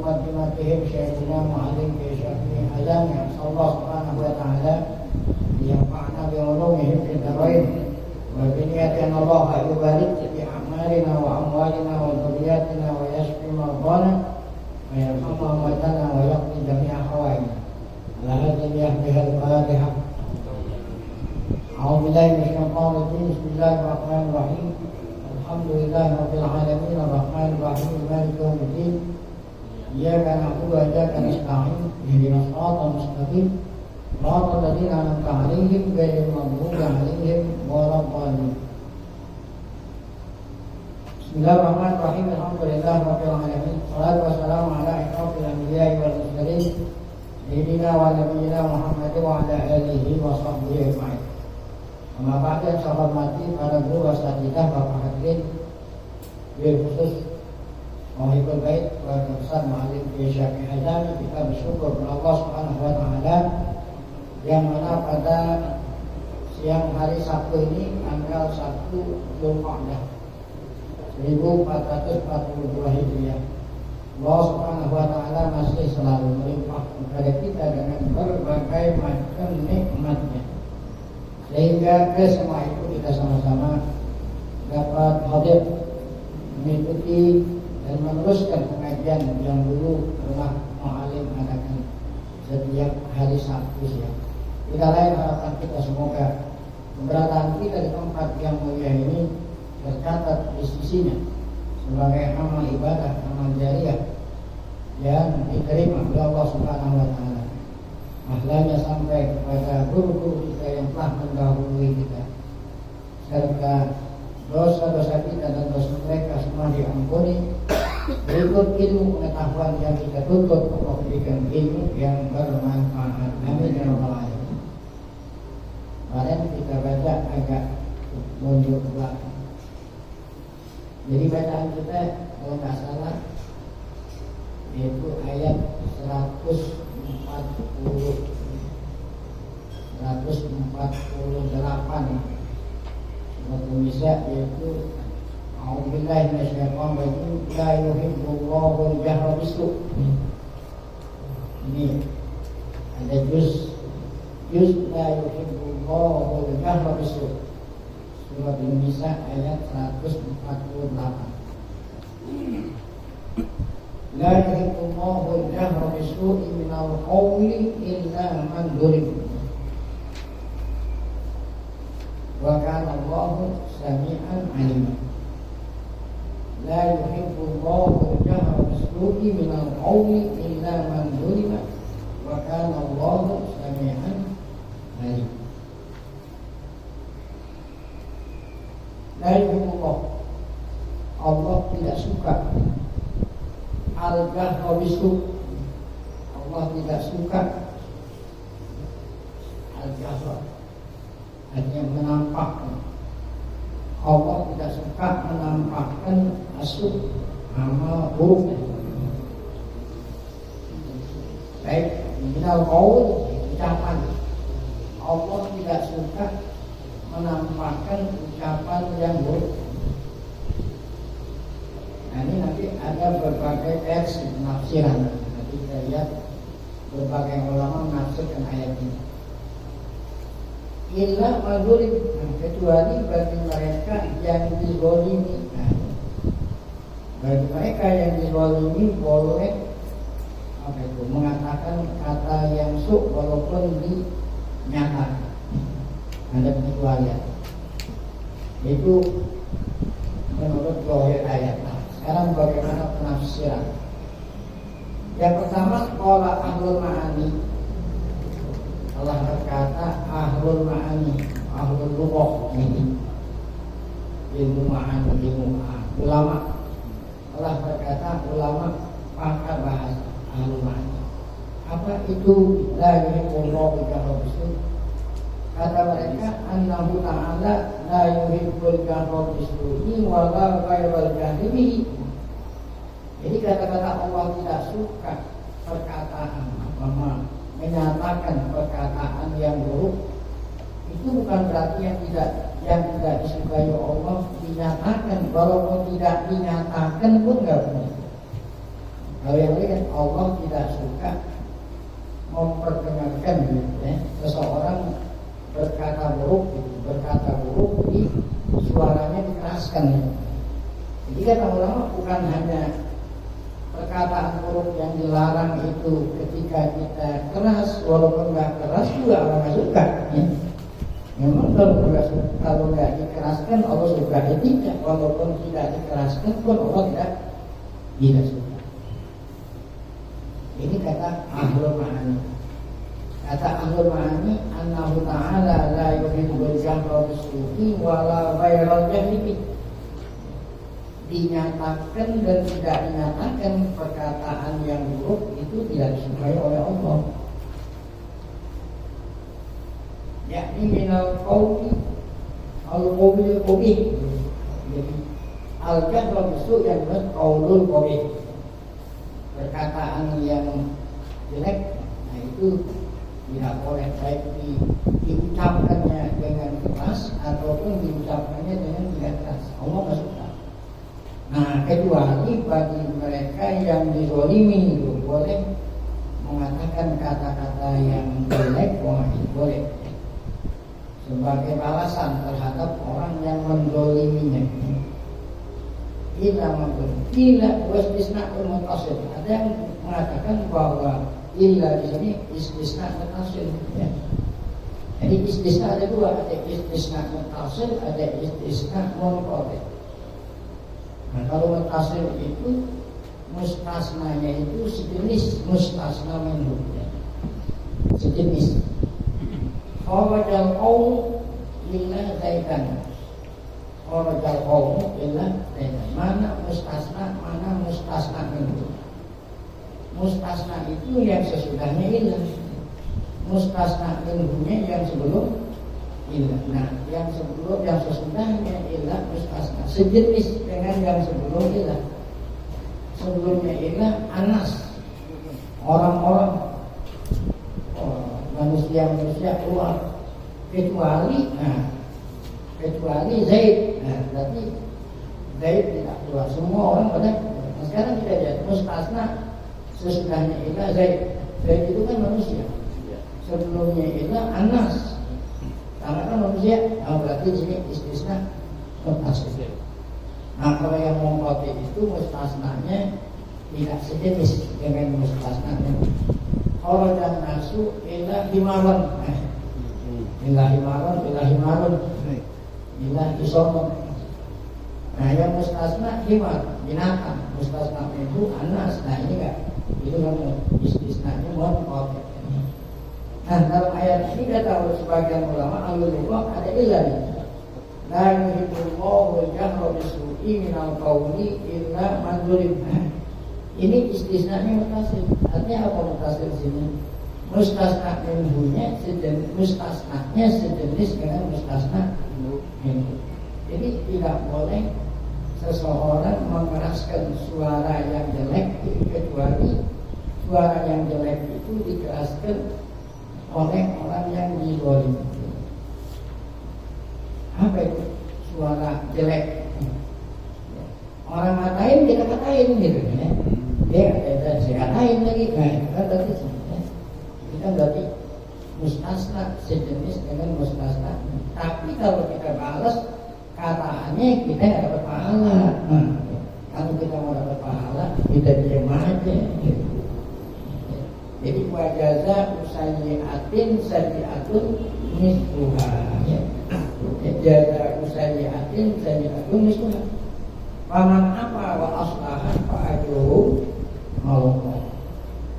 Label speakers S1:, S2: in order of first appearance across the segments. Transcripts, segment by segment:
S1: muqaddimatihim syekhuna mu'allim Syafi'i Hazam ya Allah subhanahu wa ta'ala yanfa'na bi ulumihim fid dharain wa bi niyatin Allah yubarik fi a'malina wa amwalina wa dhurriyyatina wa yashfi mardana wa yarhamu amwatana wa yaqdi jami'a hawaijana ala hadhihi yahdihal fatihah. A'udzu billahi minasyaitonir rajim. Bismillahirrahmanirrahim. Alhamdulillahi rabbil alamin arrahmanir rahim maliki yaumiddin. Iyyaka na'budu wa iyyaka nasta'in ihdinas siratal mustaqim siratal ladzina an'amta 'alaihim ghairil maghdubi 'alaihim waladdallin. Bismillahirrahmanirrahim. Alhamdulillahi rabbil alamin. Wassalatu wassalamu ala asyrofil anbiya'i wal mursalin sayyidina wa nabiyyina Muhammadin wa ala alihi wa sahbihi ajma'in. Amma ba'da, saya hormati para guru wasatidah, Bapak hadirin, bil khusus Mauhibul Bait wa Ustaz Mu'allim Syafi'i Hazam, kita bersyukur kepada Allah Subhanahu wa taala yang mana pada siang hari Sabtu ini tanggal 1 Zulqa'dah 1442 Hijriah. Allah Subhanahu wa taala masih selalu melimpah kepada kita dengan berbagai macam nikmatnya, sehingga ke semua itu kita sama-sama dapat hadir mengikuti dan meneruskan pengajian yang dulu telah mu'allim adakan setiap hari Sabtu siang. Tidak lain harapan kita semoga keberadaan kita di tempat yang mulia ini tercatat di sisinya sebagai amal ibadah, amal jariah yang diterima oleh Allah Subhanahu wa taala. Mahlanya sampai kepada guru-guru kita yang telah mendahului kita, serta dosa-dosa kita dan dosa mereka semua diampuni. Berikut ilmu pengetahuan yang kita tuntut, Allah berikan ilmu yang bermanfaat. Amin ya rabbal alamin. Kemarin kita baca agak mundur ke belakang. Jadi bacaan kita kalau nggak salah yaitu ayat 148 Surat An-Nisa, yaitu A'udzubillahi minasyaitonir rajim, la yuhibbullahu al-jahra bis-su'. Ini ada juz la yuhibbullahu al-jahra bis-su'. Surat An-Nisa ayat 148. La yuhibbullahu al-jahra bis-su'i minal qawli illa man zulim. Wa kana Allahu sami'an 'alima. La yuhibbullahu al-jahra bis-su'i minal qawli illa man zulim. Wa kana Allahu sami'an 'alima. La yuhibbullahu, Allah tidak suka al-jahra bis-su'. Allah tidak suka al-jahra, artinya menampakkan. Allah tidak suka menampakkan asu, amal buruk. Baik, minal qaul, ucapan. Allah tidak suka menampakkan ucapan yang buruk. Nah, ini nanti ada berbagai versi penafsiran. Nanti kita lihat berbagai ulama menafsirkan ayat ini. Illa mazulim, kecuali bagi mereka yang dizalimi. Nah, bagi mereka yang dizalimi boleh mengatakan kata yang su' walaupun dinyatakan. Ada pengecualian. Itu menurut zahir ayat. Sekarang bagaimana penafsiran? Yang pertama, qala ahlul ma'ani. Allah berkata ahlul ma'ani, ahlul lughah ini. Ilmu ma'ani, ilmu ulama. Allah berkata ulama pakar bahasa, ahlul ma'ani. Apa itu la yuhibbullahu al-jahra bis-su'? Kata mereka annahu ta'ala la yuhibbul jahra bis-su'i wa la ghairal jahri bihi. Jadi kata-kata Allah tidak suka perkataan menyatakan perkataan yang buruk. Itu bukan berarti yang tidak disukai Allah dinyatakan, walaupun tidak dinyatakan pun enggak boleh. Kalau yang lain Allah tidak suka memperdengarkan gitu, ya. Seseorang berkata buruk di suaranya dikeraskan gitu. Jadi kata ulama bukan hanya perkataan buruk yang dilarang itu ketika kita keras, walaupun nggak keras juga orang nggak suka ya. Memang kalau nggak dikeraskan Allah suka, tidak, walaupun tidak dikeraskan pun Allah tidak suka. Ini kata ahlul ma'ani. Kata ahlul ma'ani, annahu ta'ala la yuhibbul jahra bisu'i wala ghairal jahri. Dinyatakan dan tidak dinyatakan perkataan yang buruk itu tidak disukai oleh Allah. Yakni minal qawli al-qawli qabih. Jadi al-jahra bisu' yang benar qaulul qabih, perkataan yang jelek. Nah itu tidak boleh, baik diucapkannya dengan keras ataupun diucapkannya dengan tidak keras. Allah nggak suka. Nah kecuali bagi mereka yang dizolimi itu boleh mengatakan kata-kata yang jelek, boleh sebagai balasan terhadap orang yang menzoliminya. Illa wastisna'ul muttasil. Ada yang mengatakan bahwa illa di sini istisna muttasil ya. Jadi istisna ada dua, ada istisna muttasil, ada istisna munqati'. Nah kalau muttasil itu mustasnanya itu sejenis mustasna minhu ya. Sejenis. Kharajal qaum illa zaidan. Kharajal qaum illa zaidan. Mana mustasna minhu. Mustasna itu yang sesudahnya illa. Mustasna minhunya yang sebelum illa. Nah, yang sebelum yang sesudahnya illa mustasna. Sejenis dengan yang sebelum illa. Sebelumnya illa anas. Orang-orang manusia keluar kecuali Zaid. Nah, berarti Zaid tidak keluar. Semua orang pada. Nah, sekarang kita lihat mustasna sesudahnya illa Zaid. Zaid itu kan manusia. Sebelumnya illa anas. Karena kan manusia. Nah, berarti di sini istisna muttasil. Nah, kalau yang munqati itu mustasnanya tidak sejenis dengan mustasnanya. Kalau dan nasu illa himaron, illa himarun, illa isomon. Nah yang mustasna himar, binatang. Mustasna itu anas. Nah ini enggak, itu kan istisnanya munqati. Nah dalam ayat ini kata sebagian ulama al-lughah ada illa nih. La yuhibbullahu al-jahra bisu'i minal qawli illa man zulim. Ini istisnanya muttasil. Artinya apa muttasil di sini? Mustasna minhunya sejenis, mustasnanya sejenis dengan mustasna minhu. Jadi tidak boleh seseorang mengeraskan suara yang jelek kecuali suara yang jelek itu dikeraskan oleh orang yang dizalimi. Apa itu suara jelek? Orang ngatain kita katain gitu ya. Dia katain lagi berarti kita berarti mustasna sejenis dengan mustasna. Tapi kalau kita balas kataannya kita nggak dapat pahala. Kalau kita mau dapat pahala kita diam aja gitu. Jadi wajaza usayyi'atin sayyi'atun misluha ya. Jaza usayyi'atin sayyi'atun misluha. Paman apa wa aslahan fa ajruhu Allah.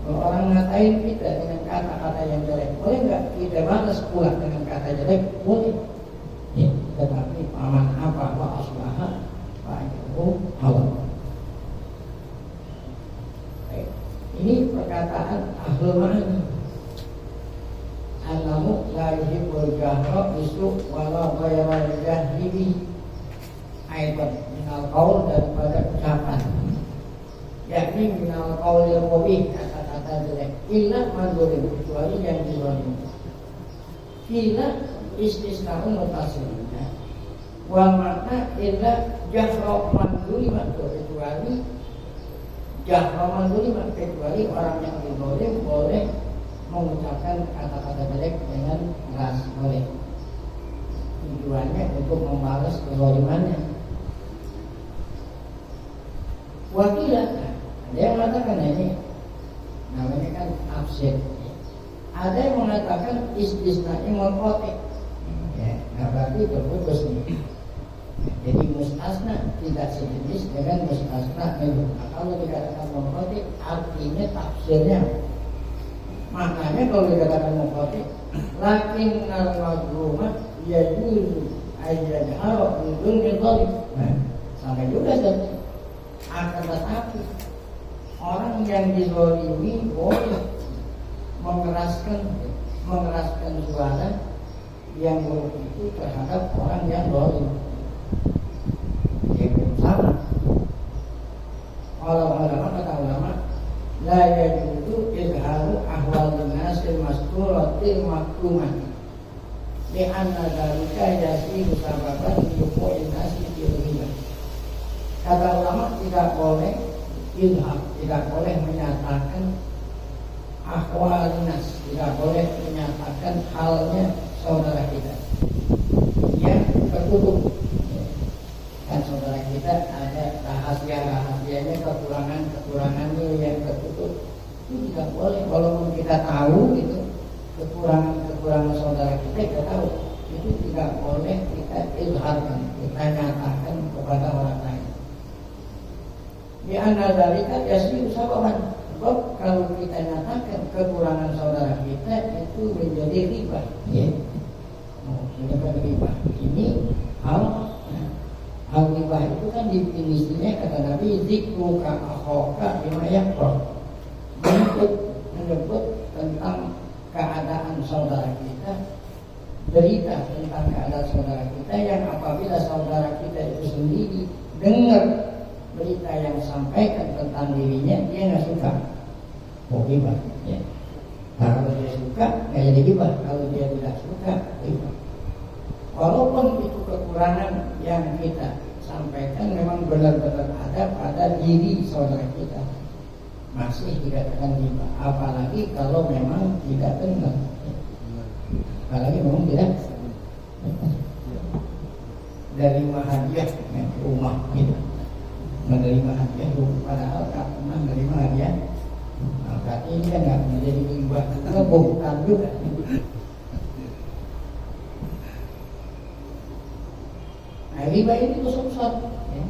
S1: Kalau orang ngatain kita dengan kata-kata yang jelek, boleh nggak kita balas pula dengan kata jelek? Boleh. Ya, tetapi paman apa wa aslahan fa ajruhu Allah. Ini perkataan ahlul ma'ani. Annahu la yuhibbul jahra bisu' wala ghairal jahri aidan minal qaul, daripada ucapan, yakni minal qaulil qabih, kata-kata jelek, illa manzulim, kecuali yang dizalim. Illa istisna'un muttasilnya wal makna illa jahra manzulim, kecuali Ya Ramadan kecuali orang yang boleh mengucapkan kata-kata jelek dengan keras, boleh. Tujuannya untuk membalas kezalimannya. Wakilah, ada yang mengatakan ini namanya kan tafsir. Ada yang mengatakan istisna'i munqati'. Ya, nah berarti terputus nih. Jadi mustasna tidak sejenis dengan mustasna itu. Nah, kalau dikatakan munqati' artinya tafsirnya. Makanya kalau dikatakan munqati' lakin al-mazlumah yajuzu ayyadhara bidun zalim. Nah, sampai juga saja. Akan tetapi orang yang dizalimi boleh mengeraskan suara yang buruk itu terhadap orang yang zalim. Itu sama. Ulama kata ulama, la yajuzu izharu ahwalin nasil masturatil maktumah. Li'anna dzalika yasiru sababan yuqo'in nasi bil-ghibah. Kata ulama tidak boleh ilham, tidak boleh menyatakan ahwalinas, tidak boleh menyatakan halnya saudara kita yang tertutup. Kan saudara kita ada rahasia-rahasianya, kekurangannya yang tertutup. Itu tidak boleh. Walaupun kita tahu itu kekurangan saudara kita tahu, itu tidak boleh kita ilhamkan, kita nyatakan kepada orang lain. Di antara dari kan yasir sababan. Sebab kalau kita nyatakan kekurangan saudara kita itu menjadi riba. Ya. Ini kan riba. Ini hal riba itu kan definisinya kata Nabi zikruka akhoka bima yakroh. Menyebut tentang keadaan saudara kita, berita tentang keadaan saudara kita yang apabila saudara kita itu sendiri dengar berita yang sampaikan tentang dirinya, dia nggak suka, mau gibah. Ya. Nah, kalau dia suka, nggak jadi gibah. Kalau dia tidak suka, gibah. Walaupun itu kekurangan yang kita sampaikan memang benar-benar ada pada diri saudara kita, masih tidak akan gibah. Apalagi kalau memang tidak benar. Apalagi memang tidak dari hadiah rumah kita. Menerima hadiah padahal tak pernah menerima hadiah. Nah, berarti ini kan nggak menjadi gibah, karena bukan juga. Nah, gibah ini dosa besar. Ya.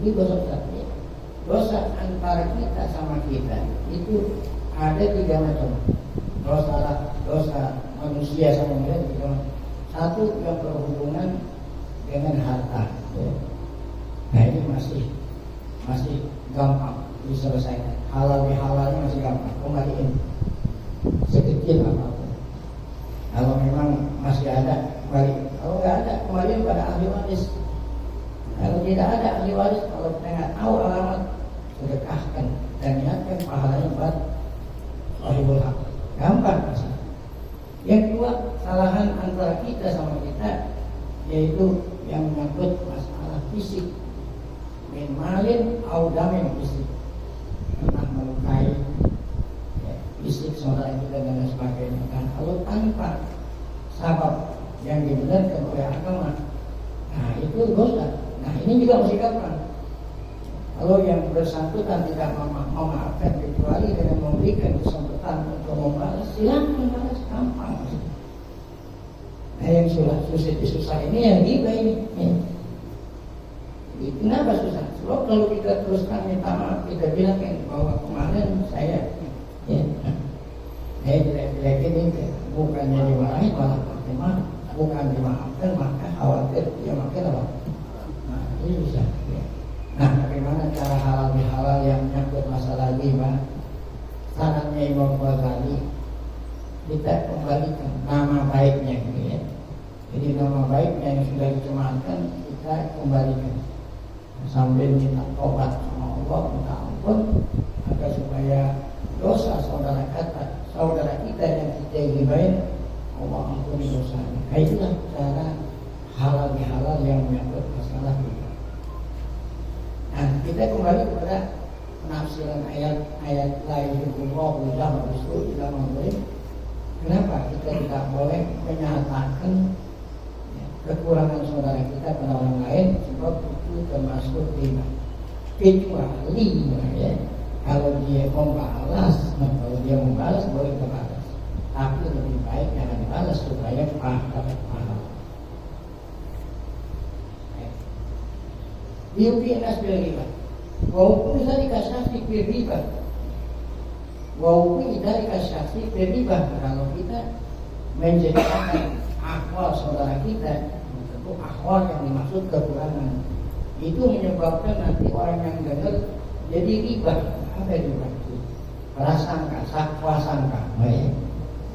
S1: Ini dosa besar. Ya. Dosa antara kita sama kita itu ada 3 macam. Dosa manusia sama manusia. Satu yang berhubungan dengan harta. Ya. Nah ini masih gampang diselesaikan. Halal-halalnya masih gampang. Kembaliin sekecil apapun. Kalau memang masih ada, kembaliin. Kalau nggak ada, kembaliin pada ahli waris. Kalau tidak ada ahli waris, kalau kita nggak tahu alamat, sedekahkan dan niatkan pahalanya buat sahibul haq. Gampang masih. Yang kedua, kesalahan antara kita sama kita, yaitu yang menyangkut masalah fisik. Min malin au damin fisik, pernah melukai fisik saudara kita dan sebagainya. Dan kalau tanpa sabab yang dibenarkan oleh agama, nah itu dosa. Nah ini juga masih gampang. Kalau yang bersangkutan tidak memaafkan kecuali dengan memberikan kesempatan untuk membalas, silakan balas, gampang. Nah yang susah ini yang ghibah ini. Kenapa susah? Sebab kalau kita teruskan minta maaf, kita bilang kan bahwa kemarin saya jelek-jelekin ini, bukannya dimarahin malah maaf, bukan dimaafkan maka khawatir dia makin apa? Nah ini bisa. Ya. Nah bagaimana cara halal yang menyangkut masalah ghibah? Sarannya Imam Ghazali, kita kembalikan nama baiknya, ya. Jadi nama baiknya yang sudah dicemarkan kita kembalikan. Sambil minta tobat sama Allah, minta ampun agar supaya dosa saudara kita yang kita ghibahin, Allah ampuni dosanya. Nah, itulah cara halal yang menyangkut masalah kita. Nah, kita kembali kepada kekurangan saudara kita pada orang lain, sebab itu termasuk riba. Kecuali ya, kalau dia membalas, kalau dia membalas boleh terbalas, tapi lebih baik jangan dibalas supaya dapat pahala. Diupinas riba, walaupun dari kasasi riba, walaupun dari kasasi riba, kalau kita menjadikan akwal saudara kita, tentu akwal yang dimaksud kekurangan, itu menyebabkan nanti orang yang dengar jadi riba. Apa riba itu? Prasangka, prasangka.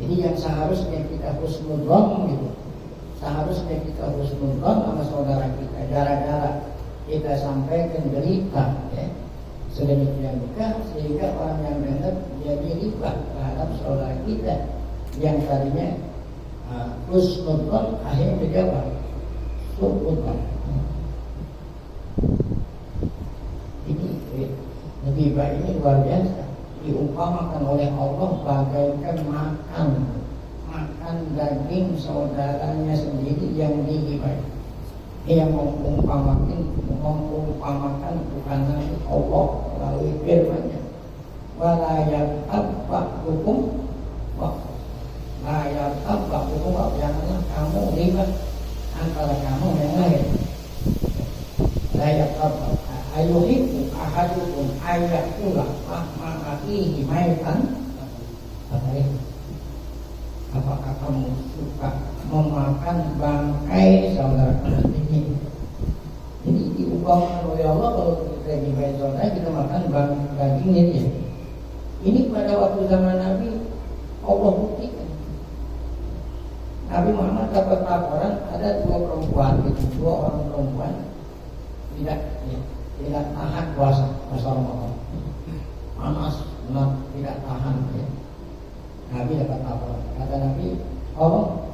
S1: Jadi yang seharusnya kita husnudzon gitu, seharusnya kita husnudzon sama saudara kita, gara-gara kita sampaikan berita ya, sedemikian rupa sehingga orang yang dengar jadi riba terhadap saudara kita yang tadinya husnudzon akhirnya menjawab suudzon. Ini riba ini luar biasa, diumpamakan oleh Allah bagaikan makan daging saudaranya sendiri yang digibai. Yang mengumpamakan bukan hanya Allah melalui firman-Nya. Wala yabta'bukum wa la yabta'bukum wa janganlah kamu riba antara kamu yang lain. La yabta'bukum ayuhibbu ahadukum ayyakula mahma akhihi maitan. Apakah kamu suka memakan bangkai saudara ini? Jadi diumpamakan oleh Allah kalau kita dibayar saudara kita makan dagingnya dia. Ini pada waktu zaman Nabi Allah buktikan. Nabi Muhammad dapat laporan ada dua orang perempuan tidak tahan puasa Ramadan. Panas, tidak tahan ya. Nabi dapat laporan. Kata Nabi, kau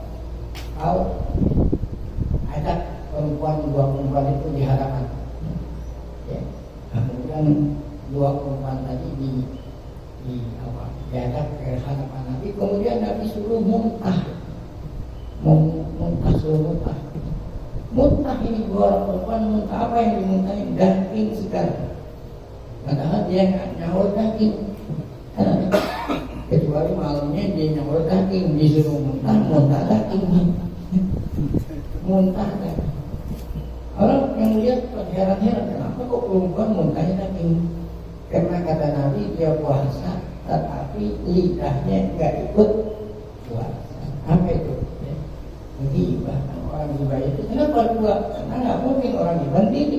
S1: ajak dua perempuan itu di hadapan. Ya. Kemudian dua perempuan tadi diajak ke hadapan Nabi. Kemudian Nabi suruh muntah suruh muntah. Muntah ini dua orang perempuan muntah apa yang dimuntahin? Daging segar. Padahal dia nggak nyaur daging. Kecuali malamnya dia nyaur daging, disuruh muntah daging. Muntah daging. Orang yang lihat heran-heran, kenapa kok perempuan muntahnya daging? Karena kata Nabi dia puasa, tetapi lidahnya nggak ikut puasa. Apa itu? Riba. Orang riba itu kenapa dua? Karena nggak mungkin orang riba diri.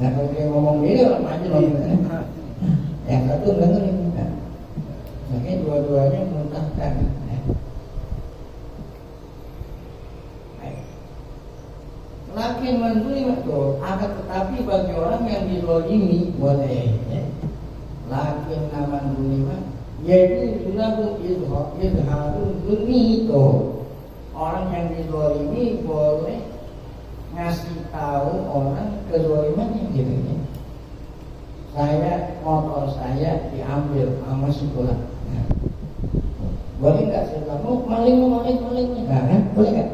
S1: Nah kalau dia ngomong diri orang aja loh. Yang satu dengerin. Makanya dua-duanya muntahkan. Lakin menerima tuh, akan tetapi bagi orang yang dizalimi boleh. Lakin naman menerima, yaitu sudah izharul zulmi itu. Orang yang dizalimi boleh ngasih tahu orang kezalimannya gitu ya. Motor saya diambil sama si pulang. Nah, boleh nggak saya bilang, maling, nah, kan? Boleh nggak?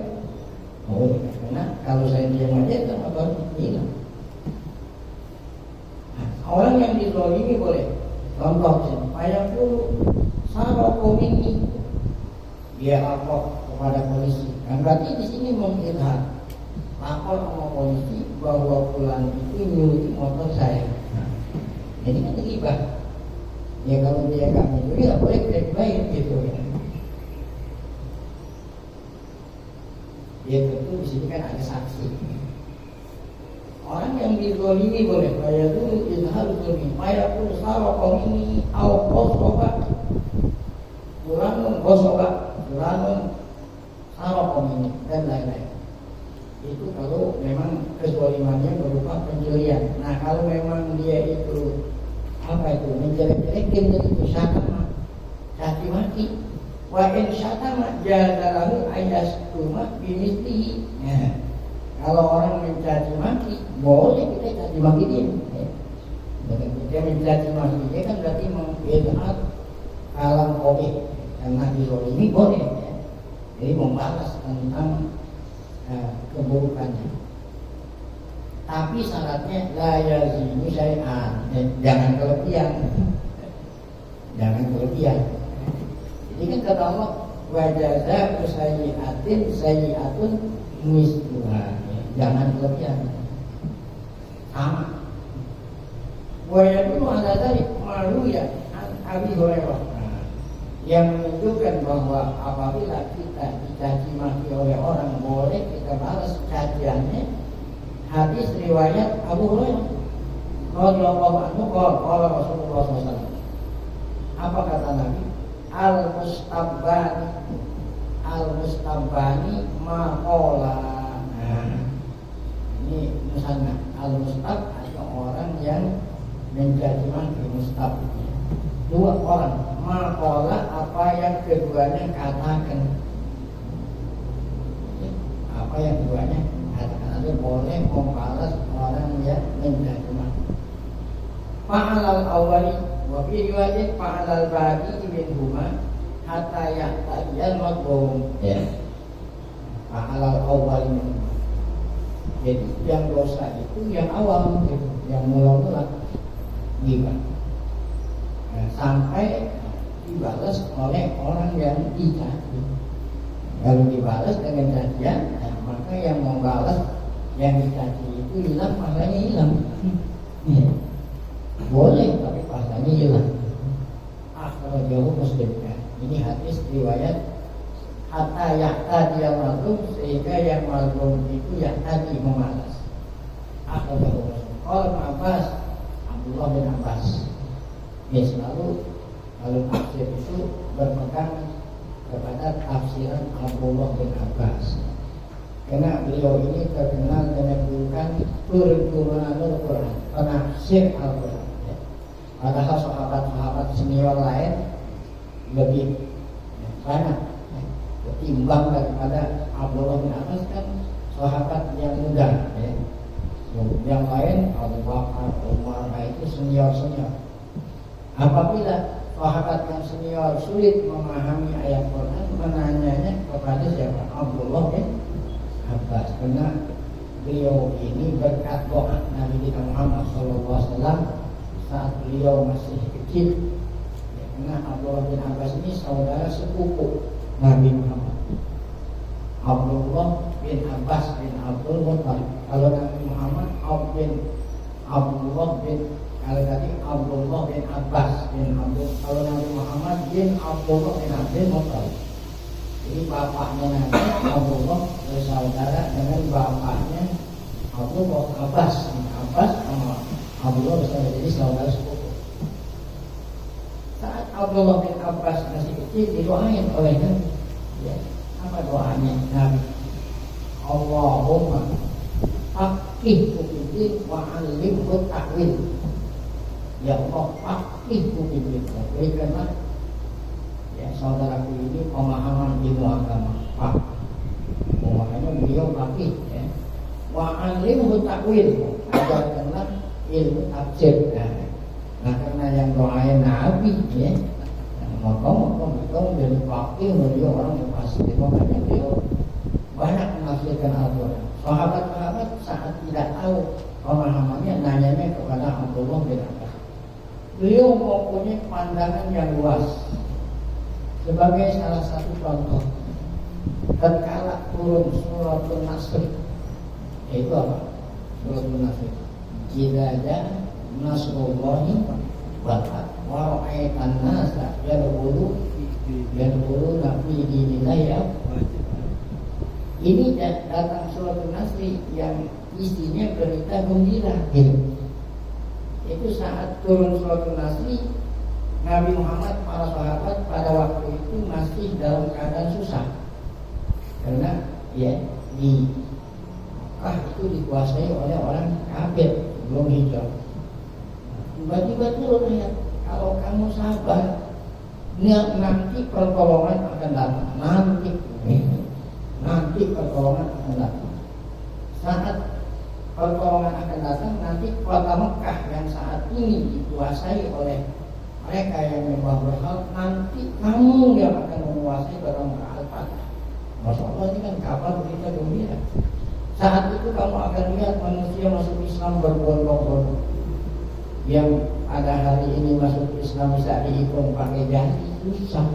S1: Boleh, karena kalau saya diam aja kan bakal hilang. Nah, orang yang dizalimi boleh. Contoh supaya dulu saroko ini dia lapor kepada polisi. Kan berarti di sini mengilham. Lapor sama polisi bahwa pulang itu nyuri motor saya. Nah, jadi kan terlibat. Ya kalau dia nggak mencuri, nggak boleh kita dibayar gitu ya. Ya tentu di sini kan ada saksi. Orang yang dizalimi boleh bayar dulu izhar zulmi. Bayar dulu salah kaum ini au qosoba. Fulanun qosoba, fulanun salah kaum ini dan lain-lain. Itu kalau memang kezalimannya berupa pencurian. Nah kalau memang dia itu menjelek-jelekin itu syatama, caci maki. Wa in syatama jadalahu ayastuma bimislihi. Nah, kalau orang mencaci maki, boleh kita caci maki dia. Dia mencaci maki dia kan berarti mengizhar kalam qobih. Karena dizalimi boleh. Jadi membalas tentang keburukannya. Tapi syaratnya la yazinu syai'an, jangan kelebihan. Jangan kelebihan. Jadi kan kata Allah wa jazaa'u sayyi'atun misluha. Jangan kelebihan. Sama. Wa yadullu ala dzalik malu ya Abi Hurairah. Yang menunjukkan bahwa apabila kita dicaci maki oleh orang, boleh kita balas caciannya. Hadis riwayat Abu Hurairah radhiyallahu anhu qala Rasulullah SAW. Apa kata Nabi? Al-mustabbani ma qala. Nah, ini misalnya al-mustab atau orang yang mencaci maki mustab. Dua orang maqala apa yang keduanya katakan. Apa yang keduanya katakan, ada boleh membalas orang yang mencaci maki. Fa'alal awali wa fi riwayat fa'alal baqi minhuma hatta ya'tiyal madhum. Ya. Fa'alal awali. Jadi yang dosa itu yang awal, yang mula-mula gibah. Sampai dibalas oleh orang yang dicaci. Kalau dibalas dengan cacian, maka yang membalas yang dicaci itu hilang, pahalanya hilang. Boleh, tapi pahalanya hilang. Akhrajahu Muslim. Ini hadis riwayat hatta ya'tadiyal mazlum, sehingga yang mazlum itu ya'tadi membalas. Akhrajahu Muslim. Qala Abbas, Abdullah bin Abbas. Ya, selalu kalau tafsir itu berpegang kepada tafsiran Abdullah bin Abbas, karena beliau ini terkenal dengan julukan turjunanul Quran, penafsir Al-Quran. Padahal sahabat-sahabat senior lain lebih banyak ketimbang daripada Abdullah bin Abbas, kan sahabat yang muda. Yang lain Abu Bakar, Umar, itu senior-senior. Apabila sahabat yang senior sulit memahami ayat Quran, menanyanya kepada siapa? Abdullah bin Abbas. Karena beliau ini berkat doa Nabi kita Muhammad SAW saat beliau masih kecil. Karena Abdullah bin Abbas ini saudara sepupu Nabi Muhammad. Abdullah bin Abbas bin Abdul Muttalib. Kalau Nabi Muhammad Abdullah bin kalau tadi Abdullah bin Abbas bin Abdul, kalau Nabi Muhammad bin Abdullah bin Abdul Muttalib. Jadi bapaknya Nabi Abdullah bersaudara dengan bapaknya Abdullah Abbas bin Abbas sama Abdullah bersaudara, jadi saudara sepupu. Saat Abdullah bin Abbas masih kecil didoain oleh Nabi. Ya, apa doanya Nabi? Allahumma faqihhu fid-din wa 'allimhu ta'wil. Ya Allah, faqihhu fid-din. Berikanlah ya saudaraku ini pemahaman ilmu agama. Makanya beliau faqih ya. Wa 'allimhu ta'wil. Ajarkanlah ilmu tafsir. Nah, karena yang doain Nabi ya, maka dari faqih beliau orang yang pasti. Makanya beliau banyak menafsirkan Al-Quran. Sahabat-sahabat saat tidak tahu pemahamannya, nanyanya kepada Abdullah bin Abbas. Beliau mempunyai pandangan yang luas. Sebagai salah satu contoh, tatkala turun suratul Nasr, itu apa? Suratul Nasr. Jika ada nasrullahi wal fath wa ra'aitan nasa yadkhuluna fi dinillahi afwaja. Ini datang suratul Nasr yang isinya berita gembira. Itu saat turun suratul Nasr, Nabi Muhammad, para sahabat pada waktu itu masih dalam keadaan susah. Karena ya di Mekah itu dikuasai oleh orang kafir, belum hijrah. Tiba-tiba turun ayat, kalau kamu sabar, nanti pertolongan akan datang. Nanti pertolongan akan datang. Saat pertolongan akan datang, nanti kota Mekah yang saat ini dikuasai oleh mereka yang menyembah berhala, nanti kamu yang akan menguasai kota Mekah. Al-Fatah. Masya Allah, ini kan kabar berita gembira. Saat itu kamu akan lihat manusia masuk Islam berbondong-bondong. Yang pada hari ini masuk Islam bisa dihitung pakai jari, susah.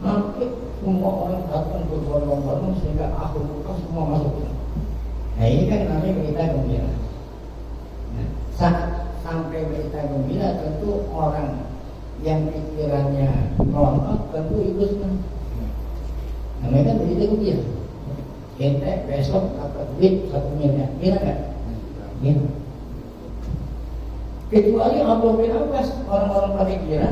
S1: Nanti semua orang datang berbondong-bondong sehingga akhir buka semua masuk Islam. Nah ini kan namanya berita gembira. Nah, saat sampai berita gembira tentu orang yang pikirannya normal tentu ikut senang. Namanya kan berita gembira. Ente besok dapat duit 1 miliar, kira nggak? Kira. Kecuali Abu bin Abbas, orang-orang pada kira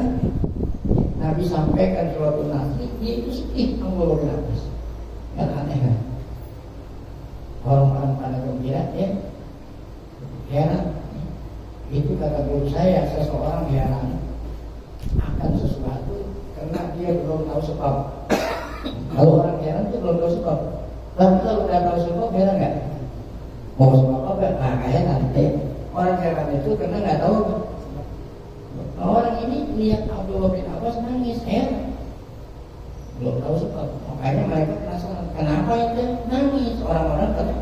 S1: Nabi sampaikan suatu nasi, dia itu sedih Abu bin Abbas. Kan aneh kan? Orang-orang pada gembira, ya heran. Itu kata guru saya, seseorang heran akan sesuatu karena dia belum tahu sebab. Kalau orang heran itu belum tahu sebab. Tapi kalau udah tahu sebab, heran nggak? Mau sebab apa? Nah, heran. Orang heran itu karena nggak tahu. Nah, orang ini lihat Abdullah bin Abbas nangis, heran. Belum tahu sebab. Makanya mereka penasaran, kenapa itu nangis? Orang-orang kata,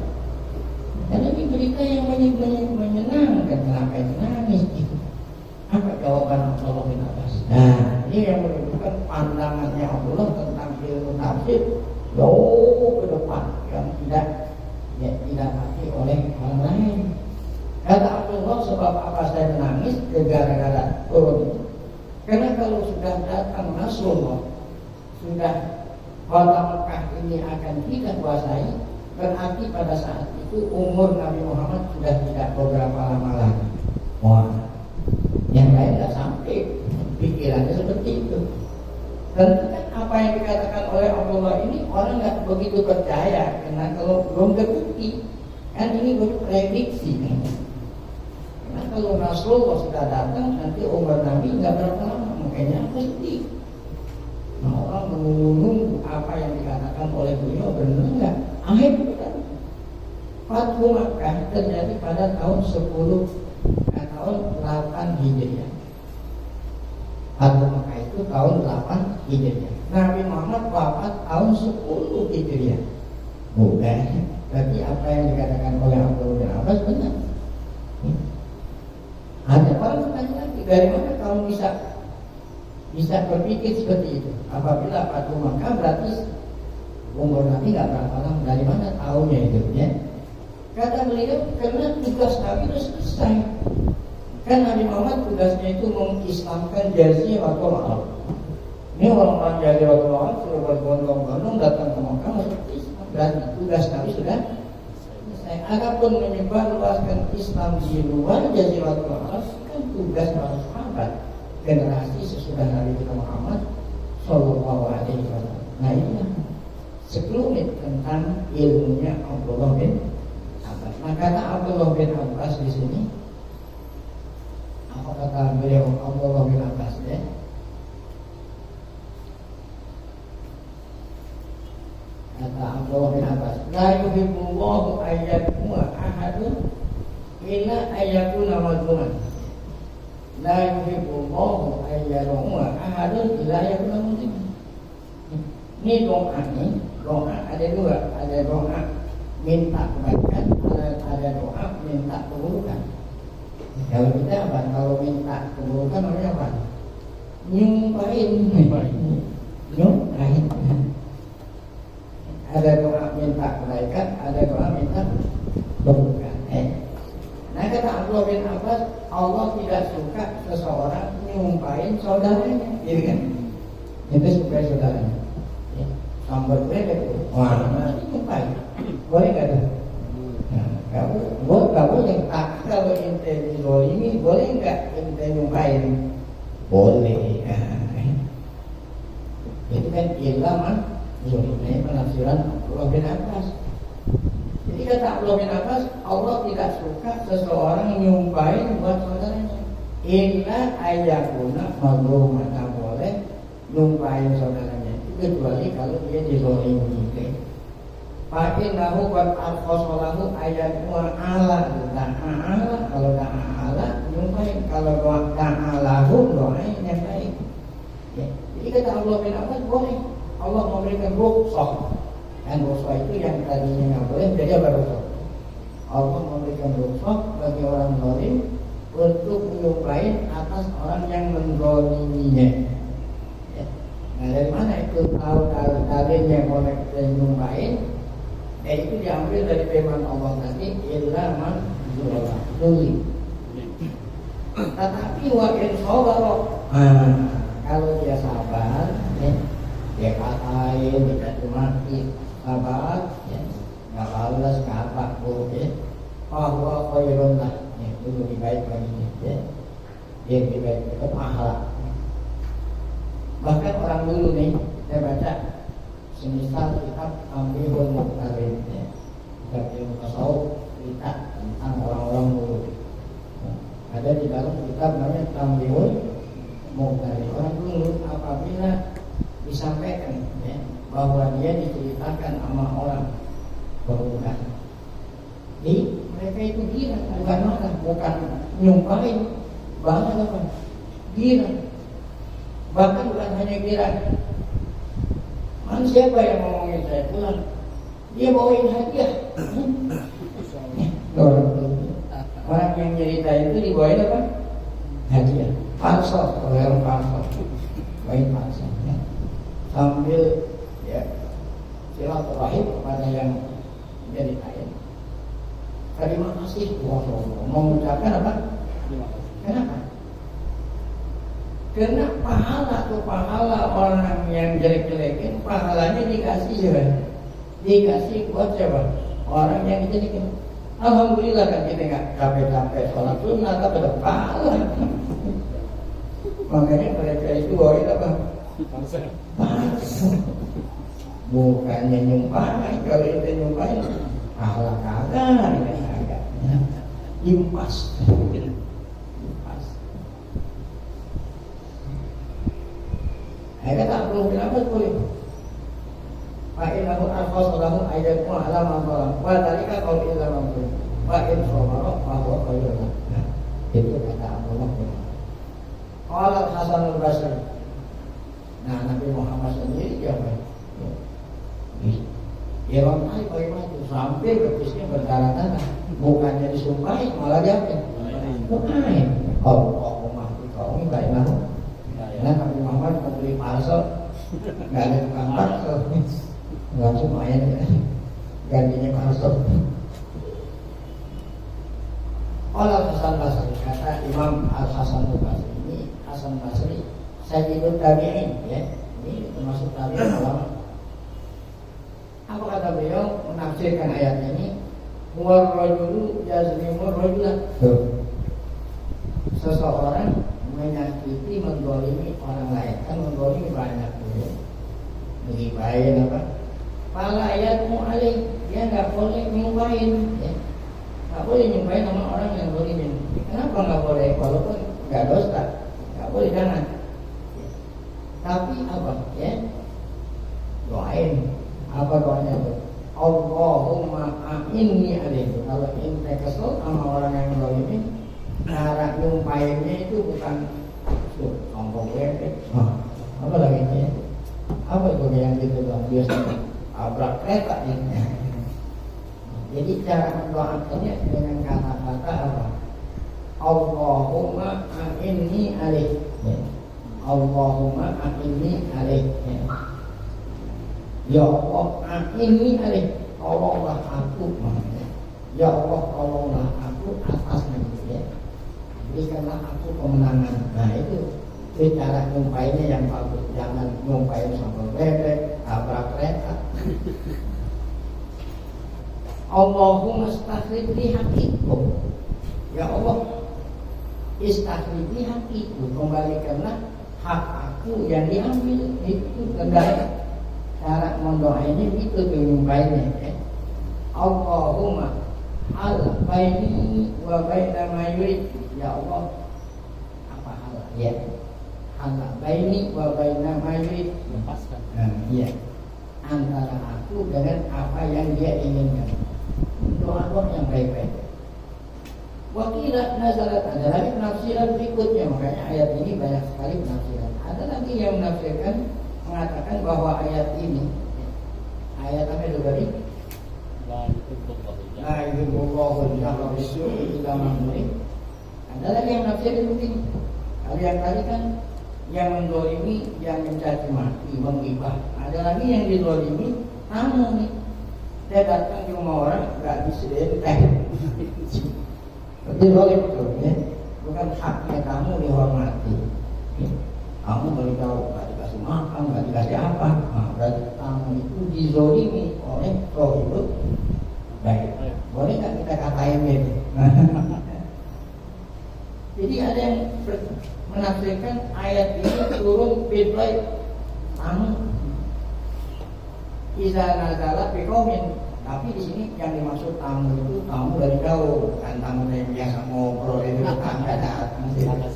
S1: karena ini berita yang menyenangkan, kenapa itu nangis? Gitu. Apa jawaban Abdullah bin Abbas? Nah, ini yang menunjukkan pandangannya Abdullah tentang ilmu tafsir jauh ke depan yang tidak mati oleh orang lain. Kata Abdullah, sebab apa saya menangis? Gara-gara turun itu. Karena kalau sudah datang Rasulullah, sudah kota Mekah ini akan kita kuasai, berarti pada saat itu umur Nabi Muhammad sudah tidak beberapa lama lagi. Wah, yang lain tidak sampai pikirannya seperti itu. Tentu kan apa yang dikatakan oleh Abdullah ini orang nggak begitu percaya, karena kalau belum terbukti, kan ini baru prediksi. Karena kalau Rasulullah sudah datang, nanti umur Nabi nggak berapa lama, makanya pasti. Nah, orang menunggu apa yang dikatakan oleh beliau benar nggak? Akhirnya Fathu Makkah terjadi pada tahun 10 tahun 8 Hijriah. Fathu Makkah itu tahun 8 Hijriah. Nabi Muhammad wafat tahun 10 Hijriah. Bukan. Berarti apa yang dikatakan oleh Abdullah bin Abbas benar. Ada orang bertanya lagi, dari mana kamu bisa berpikir seperti itu? Apabila Fathu Makkah berarti umur Nabi nggak berapa lama. Dari mana tahunya itu? Ya? Kata beliau, karena tugas Nabi sudah selesai. Kan Nabi Muhammad tugasnya itu mengislamkan Jaziratul Arab. Ini orang-orang Jaziratul Arab sudah berbondong-bondong datang ke Mekah masuk Islam, dan tugas Nabi sudah selesai. Adapun menyebarluaskan Islam di luar Jaziratul Arab kan tugas para sahabat generasi sesudah Nabi kita Muhammad Sallallahu Alaihi Wasallam. Nah inilah sekelumit tentang ilmunya Abdullah bin Abbas. Nah kata Abdullah bin Abbas di sini, apa kata beliau Abdullah bin Abbas ya? Kata Abdullah bin Abbas, la yuhibbullahu ayyakuma ahadun illa ayyakuna madluman. La yuhibbullahu ayyakuma ahadun illa ayyakuna madluman. Ini doa ada dua, ada doa minta kebaikan, ada doa minta keburukan. Kalau kita apa? Kalau minta keburukan namanya apa? Nyumpain. Ada doa minta kebaikan, ada doa minta keburukan. Nah kata Abdullah bin Abbas, Allah tidak suka seseorang nyumpain saudaranya, gitu kan? Itu supaya saudaranya. Sambil beda, wah, nanti nyumpain, boleh nggak tuh? Kamu yang tak kalau ente dizolimi, boleh nggak ente nyumpain? Boleh. Itu kan ilmu zolimnya penafsiran Abdullah bin Abbas. Jadi kata Abdullah bin Abbas, Allah tidak suka seseorang nyumpain buat saudaranya. Illa ayakuna mazluman, tak boleh nyumpain saudaranya. Kecuali kalau dia dizolimi. Pakai nahu buat al-khosolahu ayat mu'ala ta'ala. Kalau ta'ala nyumpain, kalau ta'alahu doain yang baik ya. Jadi kata Allah bin Abbas boleh, Allah memberikan rukhsah Dan rukhsah itu yang tadinya nggak boleh jadi apa rukhsah? Allah memberikan rukhsah bagi orang zalim untuk menyumpahin atas orang yang menzaliminya. Ya. Nah dari mana itu tahu dalil yang boleh kita nyumpahin? Itu diambil dari firman Allah tadi, illa man zulim. Tetapi wa in sabara, kalau dia sabar, ya, dia katain, tidak mati, sabar, ya, nggak balas, nggak apa, ya, bahwa khairun lah, ya, itu lebih baik baginya, ya, dia lebih baik, itu pahala. Bahkan orang dulu nih, saya baca semisal kitab Tambihul Muqtarin, ya, kitab ilmu tasawuf, cerita tentang orang-orang dulu. Ada di dalam kitab namanya Tambihul Muqtarin. Orang dulu apabila disampaikan, ya, bahwa dia diceritakan sama orang berbukan, mereka itu gila, bukan marah, bukan nyumpahin, bahkan apa? Gila. Bahkan bukan hanya gila. Siapa yang ngomongin saya pulang? Dia bawain hadiah. Orang yang cerita itu dibawain apa? Hadiah. Parsel, oleh parsel. Bawain parsel. Ya. Sambil ya silaturahim kepada yang ceritain. Terima kasih. Mengucapkan apa? Kenapa? Karena pahala orang yang jelek-jelekin, pahalanya dikasih siapa? Dikasih buat siapa? Orang yang dijelekin. Alhamdulillah kan kita nggak capek-capek sholat sunnah, tapi ada pahala. Makanya mereka itu bawain apa? Bukannya nyumpahin, kalau itu nyumpahin pahala kagak, impas. Ayat tak perlu kenapa boleh. Fa'innahu arfasalahu ayatmu ala ma'asalam wa talika qaul illa mampu fa'in somarok bahwa qaulullah. Itu kata Allah. Qala Hasan al-Basri. Nah Nabi Muhammad sendiri dia apa? Ya orang bagaimana itu sampai betisnya berdarah-darah, bukannya disumpahin malah diapain? Bukan. Oh mati kau ini baiklah. Karena Nabi Muhammad membeli parsel, nggak ada tukang parsel, langsung main ya, gantinya parsel. Qala Hasan Basri, kata Imam Al Hasan Basri ini Hasan Basri, Sayyidul Tabi'in, ya, ini termasuk tabi'in ulama. Apa kata beliau menafsirkan ayat ini? Huwar rajulu yazlimur rajulah. Seseorang menyakiti, mendolimi orang lain, kan mendolimi banyak ya. Mengibahin apa? Pala ayatmu alaih, dia nggak boleh nyumpahin, ya. Nggak boleh nyumpahin sama orang yang dolimin. Kenapa nggak boleh? Walaupun nggak dosa, nggak boleh, jangan. Ya. Tapi apa? Ya, doain. Apa doanya itu? Allahumma a'inni alaihi. Kalau ente kesel sama orang yang dolimin, cara nyumpahinnya itu bukan sombong lepek. Apa lagi ini? Apa itu yang gitu dong? Biasanya abrak kereta ini. Jadi cara mendoakannya dengan kata-kata apa? Allahumma a'inni alaih. Allahumma a'inni alaih. Ya Allah a'inni alaih. Tolonglah aku. Ya Allah tolonglah aku atasnya. Berikanlah aku kemenangan. Nah itu cara nyumpainnya yang bagus. Jangan nyumpain sama bebek, tabrak kereta. Allahumma istakhribli haqikum. Ya Allah, istakhribli haqikum. Kembalikanlah hak aku yang diambil. Itu kendala. Cara mendoainnya itu tuh nyumpainnya. Allahumma al baini wa baina ma yurid. Ya Allah, apa hal? Ya, hal baini wa baina ma yurid. Lepaskan. Ya, antara aku dengan apa yang dia inginkan. Doa-doa yang baik-baik. Wakilah nazarat, ada lagi penafsiran berikutnya. Makanya ayat ini banyak sekali penafsiran. Ada lagi yang menafsirkan, mengatakan bahwa ayat ini ayat apa itu tadi? Nah itu Allahul Jahra Bisyu'i illa man zulim. Ada lagi yang nafsir itu begini. Kalau yang tadi kan yang mendolimi, yang mencaci maki, menggibah. Ada lagi yang didolimi, tamu nih. Saya datang di rumah orang nggak disediain teh. Berarti boleh betul ya. Bukan haknya kamu dihormati. Kamu beritahu nggak dikasih makan, nggak dikasih apa. Nah, berarti kamu itu dizolimi oleh rohibut. Baik, boleh nggak kita katain ini? Jadi ada yang menafsirkan ayat ini turun bitlai tamu. Iza nazala biqaumin, tapi di sini yang dimaksud tamu itu tamu dari jauh, kan tamu yang biasa ngobrol itu tangga datang.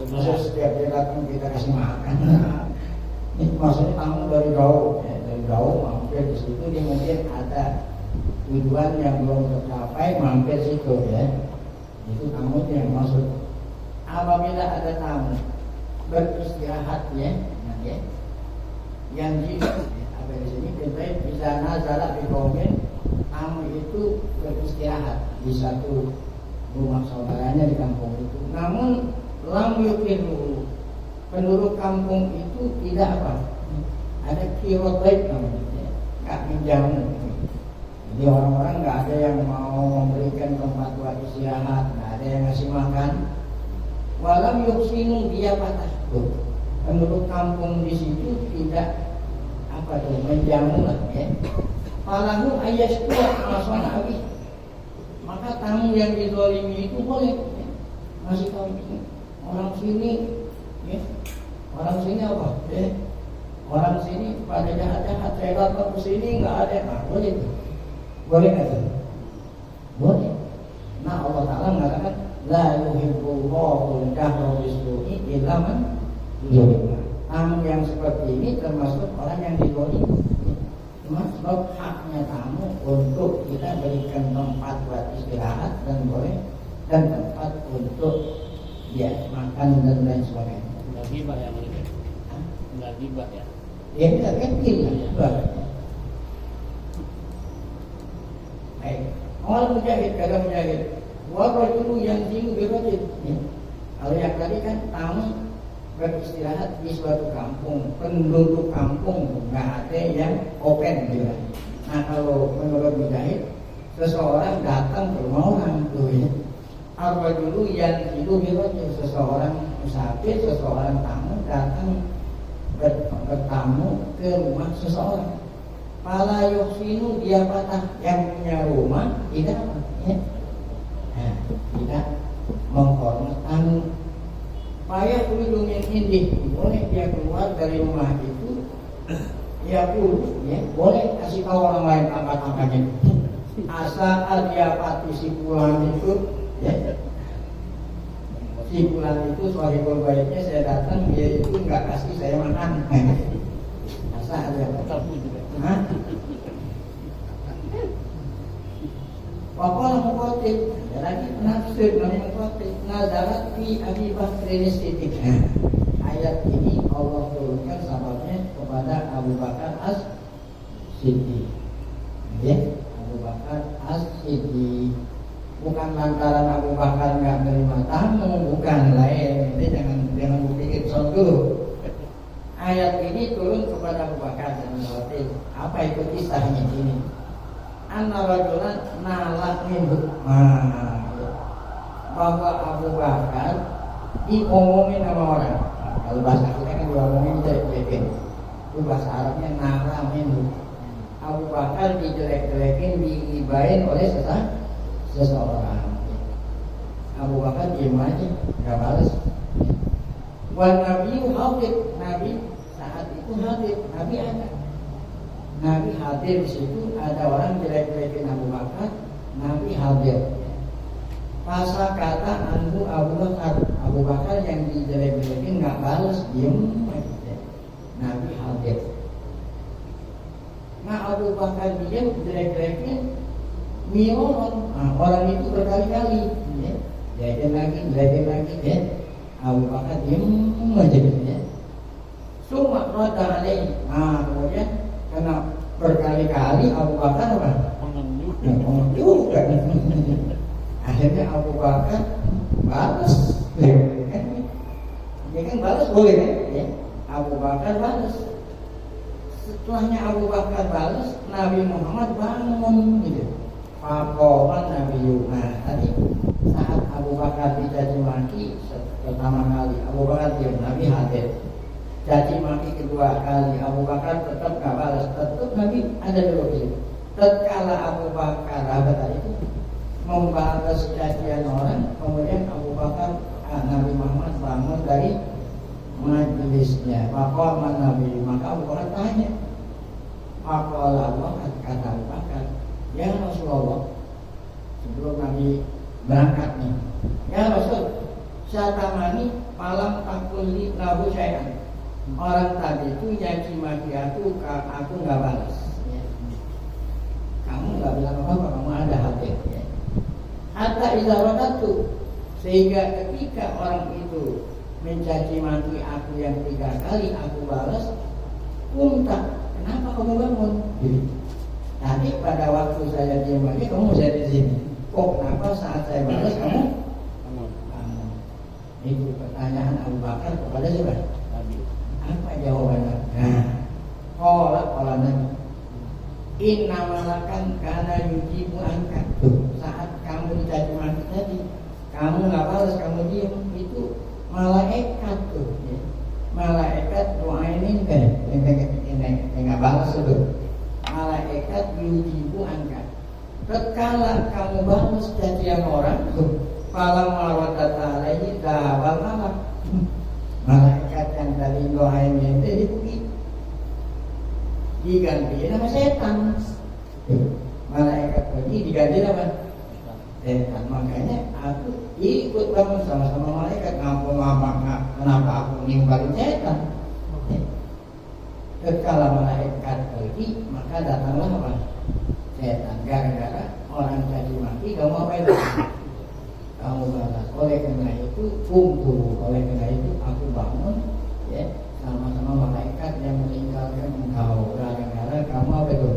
S1: Maksud setiap dia datang kita kasih makan. Ini maksudnya tamu dari jauh, ya, dari jauh mampir di situ dia mungkin ada tujuan yang belum tercapai mampir situ ya. Itu tamu yang maksud. Apabila ada tamu beristirahat ya, ya. Yang di apa di sini kita bisa nazala di komen tamu itu beristirahat di satu rumah saudaranya di kampung itu. Namun lam yukiru penduduk kampung itu tidak apa? Ada kirot baik namanya, nggak menjamu. Jadi orang-orang nggak ada yang mau memberikan tempat buat istirahat, nggak ada yang ngasih makan. Walam yuksinu dia patah. Penduduk kampung di situ tidak apa tuh menjamu lah ya. Falahu ayaskuat masana abi. Maka tamu yang dizalimi itu boleh ya. Masih tahu ini orang sini ya. Orang sini apa ya? Orang sini pada jahat-jahat, saya datang ke sini nggak ada, nah boleh tuh. Boleh nggak tuh? Boleh. Nah Allah Ta'ala mengatakan la yuhibbullahu al-jahra bis-su'i illa man zulim. Tamu yang seperti ini termasuk orang yang dizalimi. Cuma sebab haknya tamu untuk kita berikan tempat buat istirahat dan boleh dan tempat untuk ya makan dan lain sebagainya.
S2: Enggak gibah ya mereka. Enggak gibah ya.
S1: Ya kita kecil lah. Baik. Awal mujahid kata mujahid. Wabah dulu yang tinggi berwajib. Kalau yang tadi kan tamu beristirahat di suatu kampung, penduduk kampung nggak ada yang open gitu. Nah kalau menurut mujahid, seseorang datang ke rumah orang tuh ya. Apa dulu yang itu berwajib, seseorang musafir, seseorang tamu datang bertamu ke rumah seseorang. Pala yuksinu dia patah yang punya rumah tidak ya. Nah, tidak menghormatkan payah kulungin indih boleh dia keluar dari rumah itu ya pun ya boleh kasih tahu orang lain angkat-angkatnya asal dia pati si pulang itu ya si pulang itu sohibul baiknya saya datang dia itu nggak kasih saya makan asal dia pati Waqala Muqatil, ada lagi penafsir namanya Muqatil, nazarat fi Abi Bakrin Siddiq. Ayat ini Allah turunkan sababnya kepada Abu Bakar As-Siddiq. Ya, Abu Bakar As-Siddiq. Bukan lantaran Abu Bakar nggak menerima tamu, bukan lain. Ini jangan berpikir soal dulu. Ayat ini turun kepada Abu Bakar dan Muqatil. Apa itu kisahnya ini? Anna rajulan nalak minhu bahwa Abu Bakar diomongin sama orang. Kalau bahasa kita kan diomongin jelek-jelekin. Itu bahasa Arabnya nalak minhu. Abu Bakar dijelek-jelekin, diibain oleh seseorang. Abu Bakar diem aja, nggak balas. Wan Nabi hadir, Nabi saat itu hadir, Nabi ada. Nabi hadir di situ, ada orang jelek-jelekin Abu Bakar, Nabi hadir. Masa kata anhu Abu Bakar, Abu Bakar yang dijelek-jelekin nggak balas, diem aja. Nabi hadir. Nah Abu Bakar diem, jelek-jelekin, milon. Nah, orang itu berkali-kali, ya. Jelekin lagi, ya. Abu Bakar diem aja, ya. Semua rada alaih. Nah kemudian karena berkali-kali Abu Bakar apa? Ngomong juga. Akhirnya Abu Bakar balas, ya kan balas boleh kan? Ya. Abu Bakar balas. Setelahnya Abu Bakar balas, Nabi Muhammad bangun gitu. Fakoman Nabi Yunus. Tadi saat Abu Bakar dicaci maki pertama kali, Abu Bakar diam, Nabi hadir. Caci maki kedua kali, Abu Bakar tetap nggak balas, tetap Nabi ada dulu gitu. Tatkala Abu Bakar apa itu membalas cacian orang, kemudian Abu Bakar Nabi Muhammad bangun dari majelisnya. Fakoman Nabi, maka Abu Bakar tanya. Fakola Allah kata Abu Bakar, ya Rasulullah, sebelum Nabi berangkat nih, ya Rasul, syatamani malam takuli nabu syai'an. Orang tadi itu nyaci maki aku nggak balas. Ya. Kamu nggak bilang apa-apa, kamu ada hati. Ya. Hatta izawatatu, sehingga ketika orang itu mencaci maki aku yang 3 kali aku balas, unta. Kenapa kamu bangun? Tadi pada waktu saya diam aja kamu saya di sini. Kok kenapa saat saya balas kamu bangun? Itu pertanyaan Abu Bakar kepada siapa? Apa jawabannya? Nah, Nabi. Inna malakan karena yujibu angkat. Saat kamu dicaci maki tadi, kamu nggak balas, kamu diam, itu malaikat tuh. Ya. Malaikat doainin kan, nggak balas itu. Malaikat yujibu angkat. Tatkala kamu balas cacian orang, falam mawadata alaihi dahawal malak. Malaikat yang tadi doainin itu diganti nama setan. Malaikat pergi diganti nama setan. Makanya aku ikut bangun sama-sama malaikat. Kenapa aku nimbalin setan? Ketika malaikat pergi, maka datanglah apa? Setan. Gara-gara orang caci maki, kamu apa itu? Kamu balas. Oleh karena itu, oleh karena itu aku bangun, ya, sama-sama malaikat yang meninggalkan engkau. Gara-gara kamu apa itu?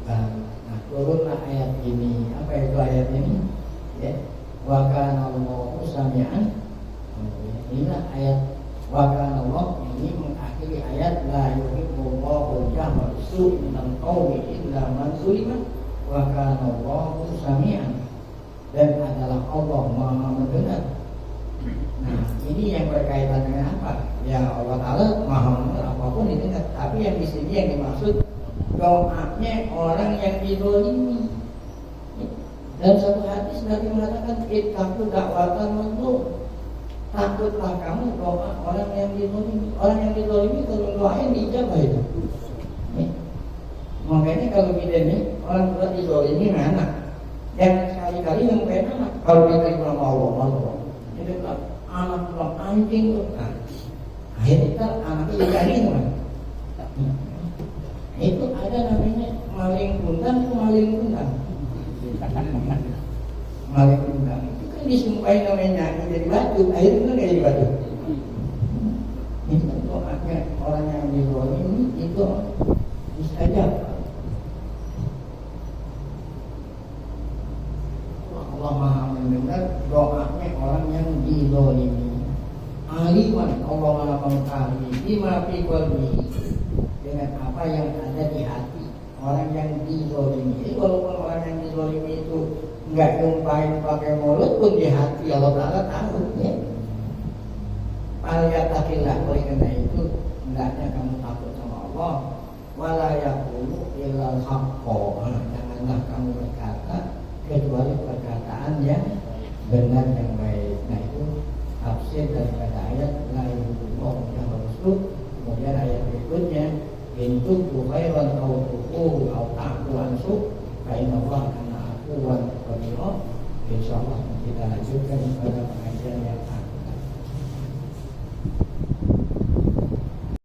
S1: Nah, turunlah ayat ini. Apa itu ayat ini? Ya, wa kana Allahu sami'an. Inilah ayat wa kana Allah, ini mengakhiri ayat la yuhibbullahu jahra bisu'i minal qawli illa man zulima wa kana Allahu sami'an, dan adalah Allah Maha mendengar. Nah, ini yang berkaitan dengan apa? Ya Allah Ta'ala Maha mendengar apapun didengar. Tapi yang di sini yang dimaksud doanya orang yang dizalimi. Dan satu hadis Nabi mengatakan ittaqu da'watan mazlum. Takutlah kamu doa orang yang dizalimi. Orang yang dizalimi kalau doain diijabah itu. Makanya kalau kita nih orang tua dizalimi anak, jangan sekali-kali yang pengen anak. Kalau kita bilang Allah, itu kan anak bilang anjing tuh. Nah, akhirnya anaknya jadi kan. Itu ada namanya maling kundang, maling kundang. Maling kundang itu kan disumpahin namanya jadi batu, akhirnya kan jadi batu. Itu doanya orang yang dizalimi itu mustajab. Allah Maha mendengar doanya orang yang dizalimi. Aliman, Allah Maha mengetahui bima fi qalbi, dengan apa yang ada di hati orang yang dizalimi. Jadi walaupun orang yang dizalimi itu nggak nyumpahin pakai mulut pun di hati Allah Ta'ala tahu ya. Falyattaqillah, oleh karena itu hendaknya kamu takut sama Allah. Wala yaqulu illal haqqa, janganlah kamu berkata kecuali perkataan yang benar yang baik. Nah itu tafsir daripada ayat la yuhibbu yang rasul. Kemudian ayat berikutnya intu khairan aw tuqu aw ta'fu ansu fa inna Allah kana afuwan qadir. Insyaallah kita lanjutkan pada pengajian yang akan